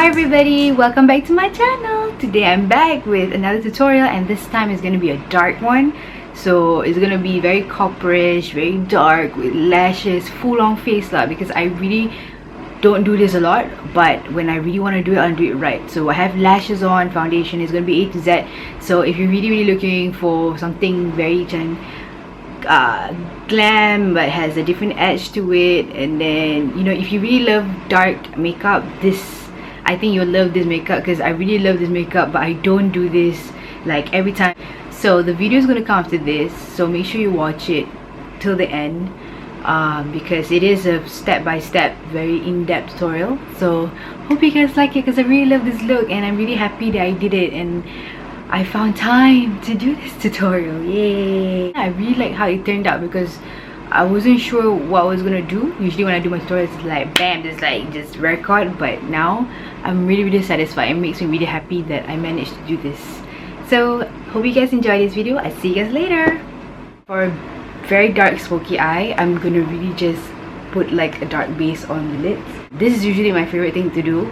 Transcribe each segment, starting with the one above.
Hi everybody, welcome back to my channel. Today I'm back with another tutorial, and this time is going to be a dark one. So it's going to be very copperish, very dark, with lashes, full on face lah, because I really don't do this a lot, but when I really want to do it, I'll do it right. So I have lashes on, foundation is going to be A to Z. So if you're really looking for something very glam but has a different edge to it, and then you know, if you really love dark makeup, I think you'll love this makeup, because I really love this makeup, but I don't do this like every time. So the video is going to come after this, so make sure you watch it till the end, because it is a step-by-step very in-depth tutorial. So hope you guys like it, because I really love this look and I'm really happy that I did it and I found time to do this tutorial. Yay! I really like how it turned out, because I wasn't sure what I was gonna do. Usually when I do my tutorials, it's like bam, just record, but now I'm really satisfied. It makes me really happy that I managed to do this. So hope you guys enjoy this video. I'll see you guys later. For a very dark smoky eye, I'm gonna really just put like a dark base on the lids. This is usually my favorite thing to do,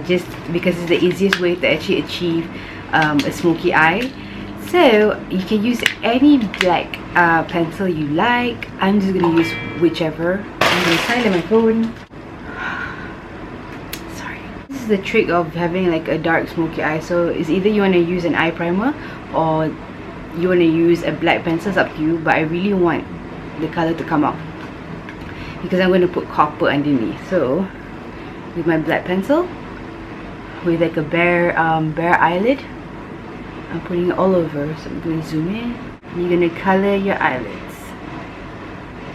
just because it's the easiest way to actually achieve a smoky eye. So you can use any black pencil you like. I'm just gonna use whichever. I'm gonna silent my phone. Sorry. This is the trick of having like a dark smoky eye. So it's either you want to use an eye primer or you want to use a black pencil. It's up to you, but I really want the color to come out because I'm going to put copper underneath. So with my black pencil, with like a bare eyelid, I'm putting it all over. So I'm going to zoom in. You're going to color your eyelids.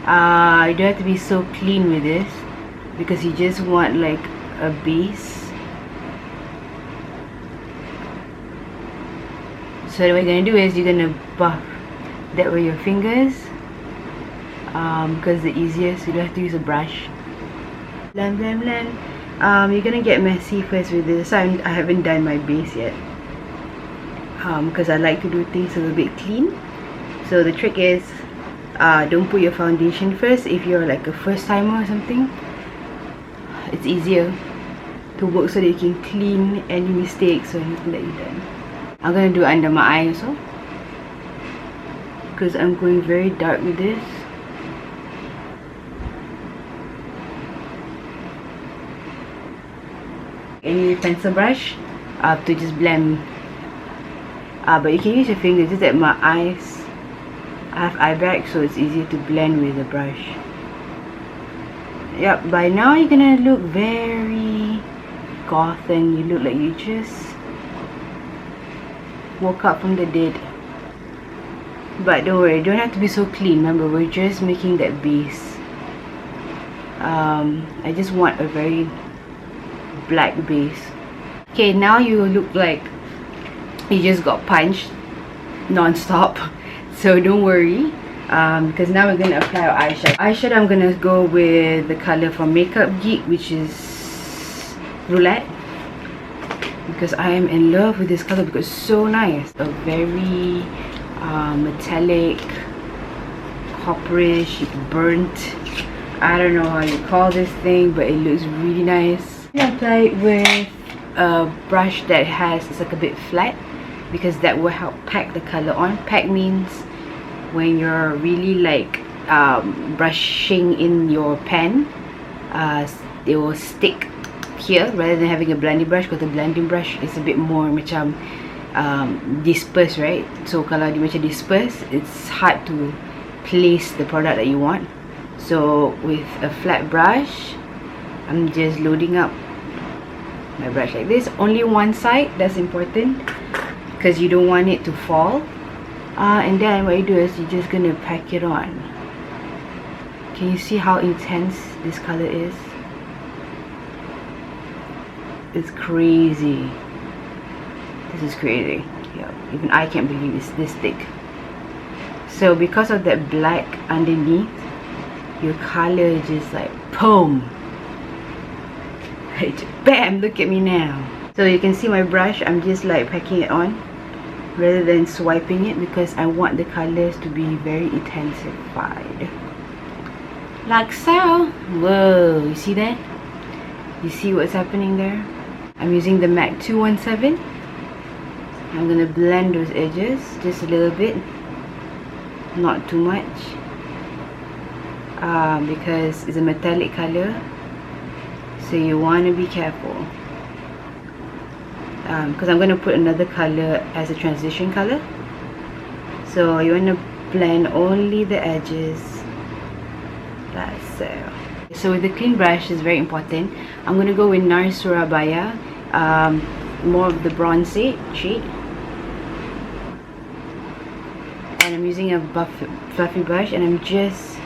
You don't have to be so clean with this, because you just want like a base. So what you're going to do is you're going to buff that with your fingers, because the easiest. You don't have to use a brush. Blend. You're going to get messy first with this. I haven't done my base yet, because I like to do things a little bit clean. So the trick is, don't put your foundation first. If you're like a first timer or something, it's easier to work so that you can clean any mistakes or anything that you've done. I'm going to do under my eye also, because I'm going very dark with this. Any pencil brush to just blend. But you can use your fingers. Just that my eyes, I have eye bag, so it's easier to blend with a brush. Yep, by now you're gonna look very goth and you look like you just woke up from the dead. But don't worry, don't have to be so clean. Remember, we're just making that base. I just want a very black base. Okay, now you look like you just got punched non-stop, so don't worry, because now we're gonna apply our eyeshadow. I'm gonna go with the color from Geek, which is Roulette, because I am in love with this color, because it's so nice. A very metallic, copperish, burnt, I don't know how you call this thing, but it looks really nice. I apply it with a brush that it's like a bit flat, because that will help pack the color on. Pack means when you're really like brushing in your pen, it will stick here rather than having a blending brush, because the blending brush is a bit more macam disperse, right? So kalau dia macam disperse, it's hard to place the product that you want. So with a flat brush, I'm just loading up my brush like this. Only one side, that's important, because you don't want it to fall. And then what you do is you're just gonna pack it on. Can you see how intense this color is? It's crazy. This is crazy. Yeah, even I can't believe it's this thick. So because of that black underneath, your color is just like boom. Bam! Look at me now. So you can see my brush, I'm just like packing it on rather than swiping it, because I want the colors to be very intensified. Like so. Whoa, you see that? You see what's happening there? I'm using the MAC 217. I'm gonna blend those edges just a little bit, not too much, because it's a metallic color, so you want to be careful, because I'm going to put another color as a transition color, so you want to blend only the edges. That's so with the clean brush is very important. I'm going to go with Nars Surabaya, more of the bronze shade, and I'm using a fluffy brush, and I'm just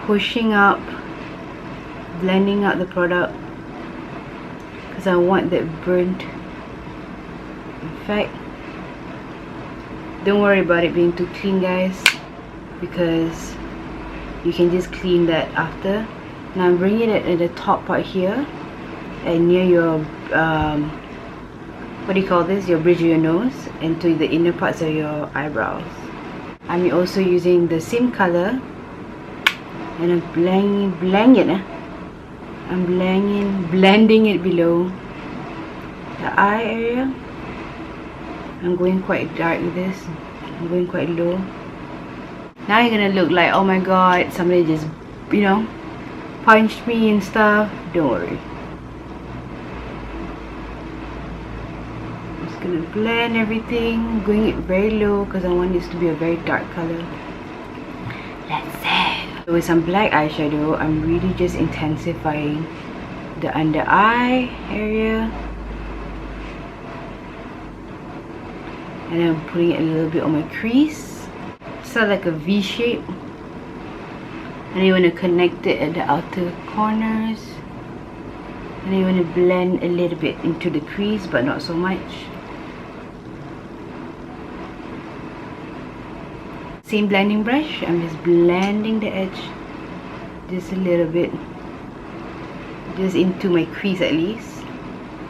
pushing up, blending out the product, because I want that burnt effect. Don't worry about it being too clean, guys, because you can just clean that after. Now I'm bringing it at the top part here, and near your what do you call this, your bridge of your nose, and to the inner parts of your eyebrows. I'm also using the same color, and I'm blending it below the eye area. I'm going quite dark with this. I'm going quite low. Now you're gonna look like, oh my god, somebody just, you know, punched me and stuff. Don't worry. I'm just gonna blend everything, going it very low because I want this to be a very dark color. Let's see. So with some black eyeshadow, I'm really just intensifying the under eye area, and I'm putting it a little bit on my crease, so like a V shape. And you want to connect it at the outer corners, and you want to blend a little bit into the crease, but not so much. Same blending brush, I'm just blending the edge just a little bit, just into my crease at least.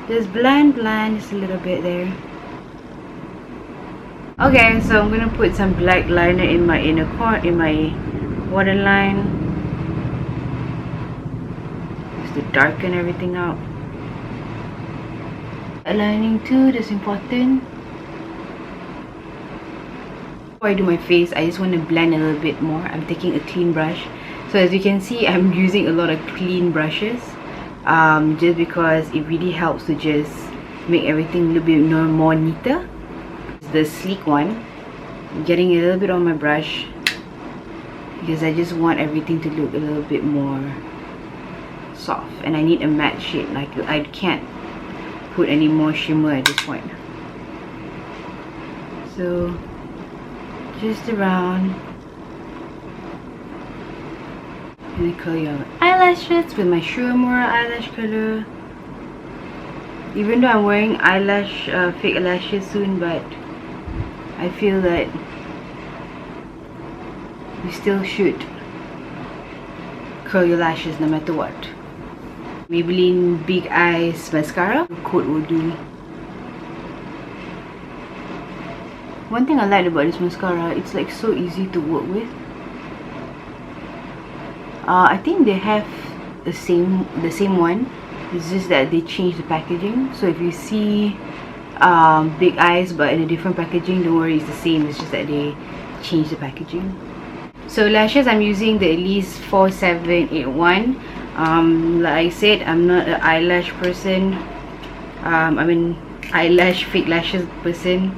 Just blend just a little bit there. Okay, so I'm gonna put some black liner in my inner corner, in my waterline, just to darken everything out. Aligning too, that's important. Before I do my face, I just want to blend a little bit more. I'm taking a clean brush, so as you can see, I'm using a lot of clean brushes, just because it really helps to just make everything a little bit more neater. The sleek one, I'm getting a little bit on my brush because I just want everything to look a little bit more soft, and I need a matte shade. Like, I can't put any more shimmer at this point, so just around. And I curl your eyelashes with my Surabaya eyelash color, even though I'm wearing fake lashes soon, but I feel that you still should curl your lashes no matter what. Maybelline Big Eyes Mascara coat will do. One thing I like about this mascara, it's like so easy to work with. I think they have the same one. It's just that they changed the packaging. So if you see Big Eyes but in a different packaging, don't worry, it's the same. It's just that they changed the packaging. So lashes, I'm using the Elise 4781. Like I said, I'm not an eyelash person. I'm an eyelash fake lashes person,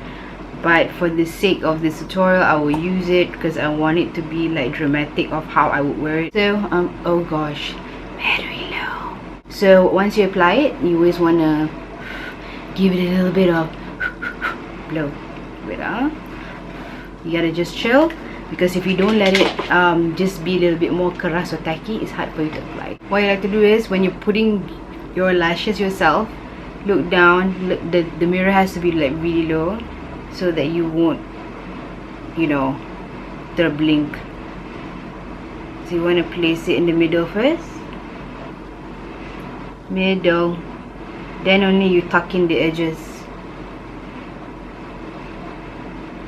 but for the sake of this tutorial, I will use it because I want it to be like dramatic of how I would wear it. So oh gosh, very low. So once you apply it, you always want to give it a little bit of blow. You gotta just chill, because if you don't let it just be a little bit more keras or tacky, it's hard for you to apply. What you like to do is, when you're putting your lashes yourself, look down. The mirror has to be like really low, so that you won't, you know, blink. So you want to place it in the middle first, middle, then only you tuck in the edges,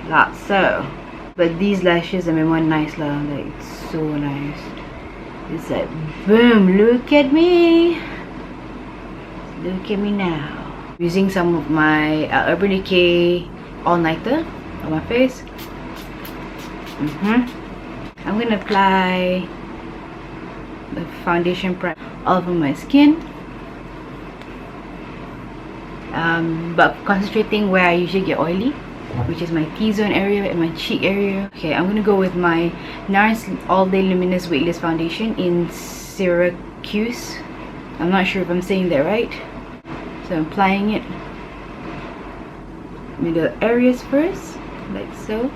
like so. But these lashes are memang nice lah, like it's so nice. It's like boom, look at me now. Using some of my Urban Decay All Nighter on my face. I'm gonna apply the foundation prep all over my skin, but concentrating where I usually get oily, which is my T-zone area and my cheek area. Okay, I'm gonna go with my Nars All Day Luminous Weightless Foundation in Syracuse. I'm not sure if I'm saying that right. So I'm applying it middle areas first, like so.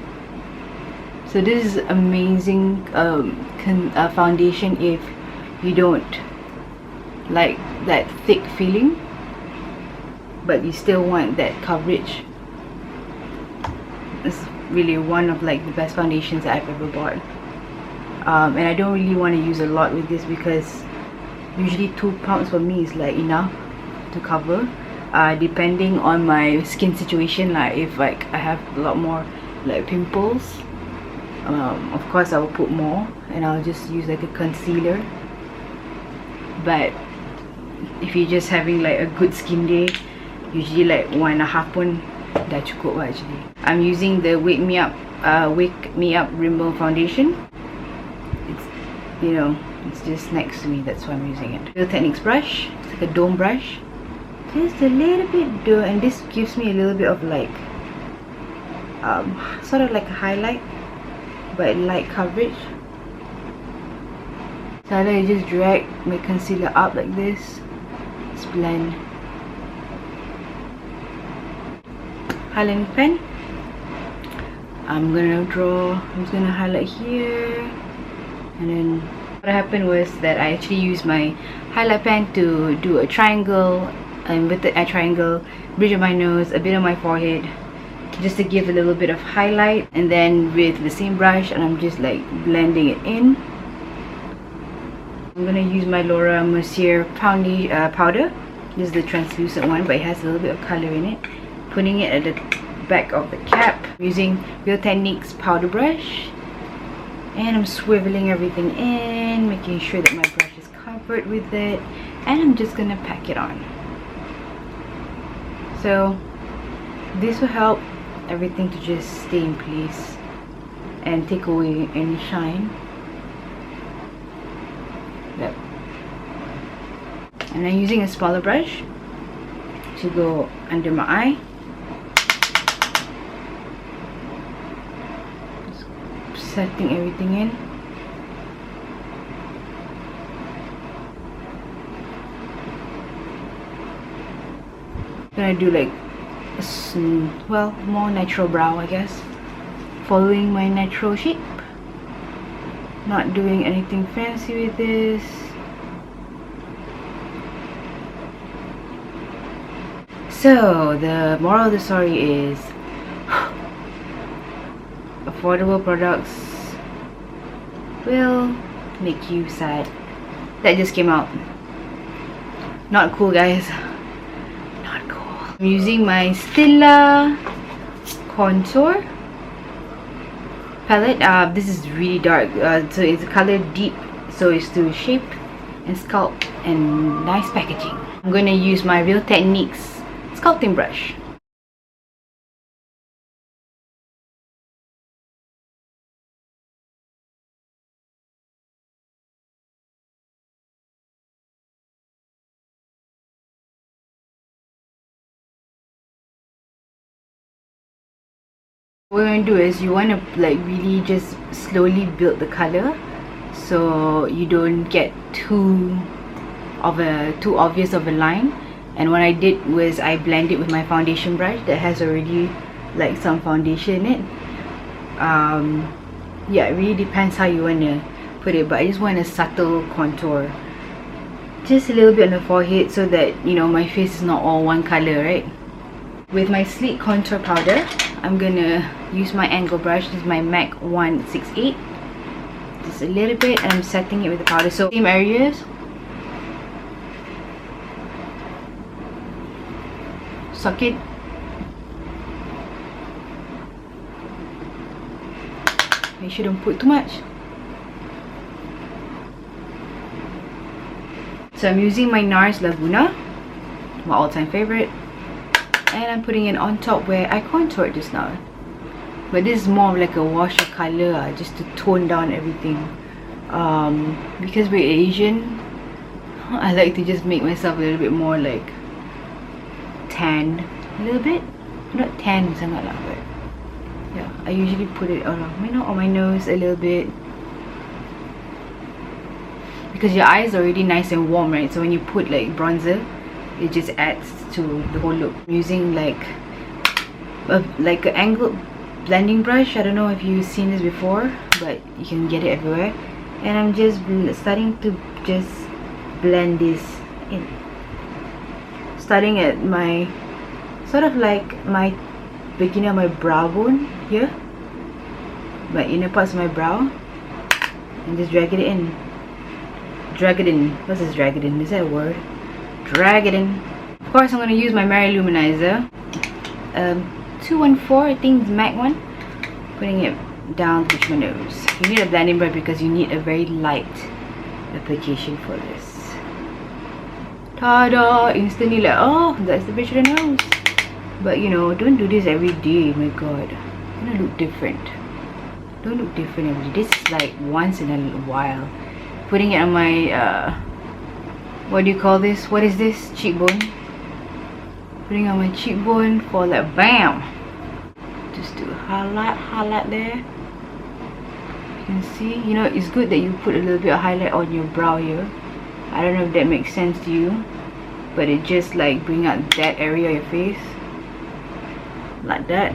So this is amazing foundation if you don't like that thick feeling, but you still want that coverage. It's really one of like the best foundations that I've ever bought. And I don't really want to use a lot with this because usually 2 pumps for me is like enough to cover, depending on my skin situation. Like if like I have a lot more like pimples, of course I will put more and I'll just use like a concealer. But if you're just having like a good skin day, usually like 1.5 pun dah cukup lah actually. I'm using the Wake Me Up Rimmel foundation. It's, you know, it's just next to me, that's why I'm using it. Real Techniques brush, it's like a dome brush, just a little bit dough, and this gives me a little bit of like sort of like a highlight but light coverage. So I just drag my concealer up like this, just blend. Highlighting pen, I'm just gonna highlight here, and then what happened was that I actually used my highlight pen to do a triangle, inverted eye triangle, bridge of my nose, a bit on my forehead, just to give a little bit of highlight. And then with the same brush, and I'm just like blending it in. I'm gonna use my Laura Mercier powder. This is the translucent one, but it has a little bit of color in it. Putting it at the back of the cap, using Real Techniques powder brush, and I'm swiveling everything in, making sure that my brush is covered with it, and I'm just gonna pack it on. So this will help everything to just stay in place and take away any shine. Yep. And I'm using a smaller brush to go under my eye. Just setting everything in. Gonna do like well, more natural brow, I guess, following my natural shape, not doing anything fancy with this. So the moral of the story is affordable products will make you sad. That just came out. Not cool, guys. I'm using my Stilla contour palette. This is really dark, so it's color deep, so it's to shape and sculpt and nice packaging. I'm going to use my Real Techniques sculpting brush. What you're going to do is you want to like really just slowly build the color, so you don't get too obvious of a line. And what I did was I blended with my foundation brush that has already like some foundation in it. Yeah, it really depends how you want to put it, but I just want a subtle contour, just a little bit on the forehead, so that, you know, my face is not all one color, right? With my sleek contour powder, I'm gonna use my angle brush. This is my MAC 168. Just a little bit, and I'm setting it with the powder. So same areas. Suck it. Make sure don't put too much. So I'm using my Nars Laguna, my all-time favorite. and I'm putting it on top where I contoured just now. But this is more of like a wash of color, just to tone down everything. Because we're Asian, I like to just make myself a little bit more like tan, a little bit, not tan sangat lah, but yeah, I usually put it on, on my nose a little bit, because your eyes are already nice and warm, right? So when you put like bronzer, it just adds to the whole look. I'm using like an angled blending brush. I don't know if you've seen this before, but you can get it everywhere. And I'm just starting to just blend this in, starting at my sort of like my beginning of my brow bone here, my inner parts of my brow, and just drag it in. Drag it in. What's this? Drag it in. Is that a word? Drag it in. Of course, I'm going to use my Mercier Luminizer. 214, I think it's MAC one. Putting it down to my nose. You need a blending brush because you need a very light application for this. Ta-da! Instantly like, oh, that's the bridge of the nose. But you know, don't do this every day. My god, you're gonna look different. Don't look different every day. This is like once in a while. Putting it on my what do you call this? What is this? Cheekbone. Putting it on my cheekbone for like bam. Just to highlight there. You can see, you know, it's good that you put a little bit of highlight on your brow here. I don't know if that makes sense to you, but it just like bring out that area of your face like that.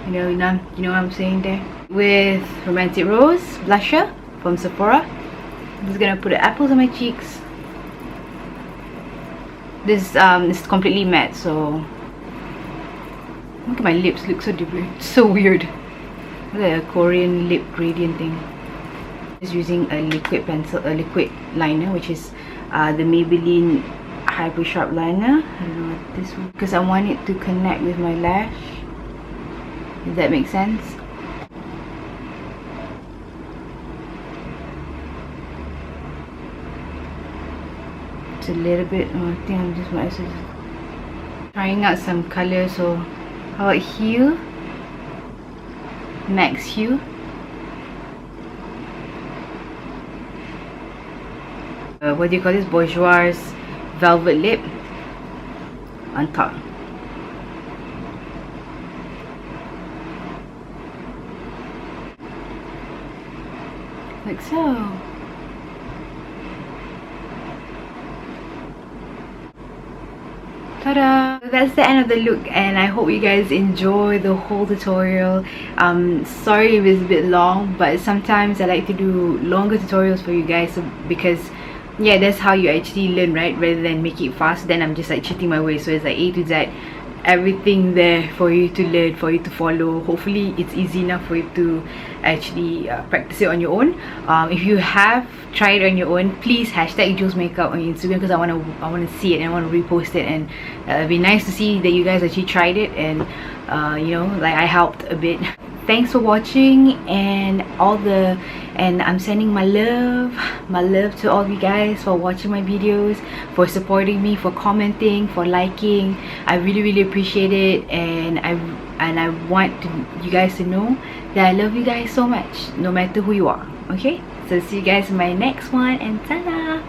You know what I'm saying there. With Romantic Rose blusher from Sephora, I'm just gonna put the apples on my cheeks. This is completely matte, so look at my lips, look so different, so weird. Look at a Korean lip gradient thing. Just using a liquid pencil, a liquid liner, which is the Maybelline Hyper Sharp Liner. I don't know what this one, because I want it to connect with my lash. Does that make sense? It's a little bit. I think I'm just trying out some color. So how about Hue? Max Hue. What do you call this? Bourjois Velvet Lip on top. Like so. Ta-da! That's the end of the look, and I hope you guys enjoy the whole tutorial. Sorry if it's a bit long, but sometimes I like to do longer tutorials for you guys, because yeah, that's how you actually learn, right? Rather than make it fast, then I'm just like cheating my way. So it's like A to Z, everything there for you to learn, for you to follow. Hopefully it's easy enough for you to actually practice it on your own. If you have tried it on your own, please hashtag JulzMakeup on Instagram, because I want to see it and I want to repost it, and it'd be nice to see that you guys actually tried it, and you know, like I helped a bit. Thanks for watching, and I'm sending my love to all of you guys for watching my videos, for supporting me, for commenting, for liking. I really appreciate it, and I want you guys to know that I love you guys so much, no matter who you are. Okay, so see you guys in my next one, and ta-da!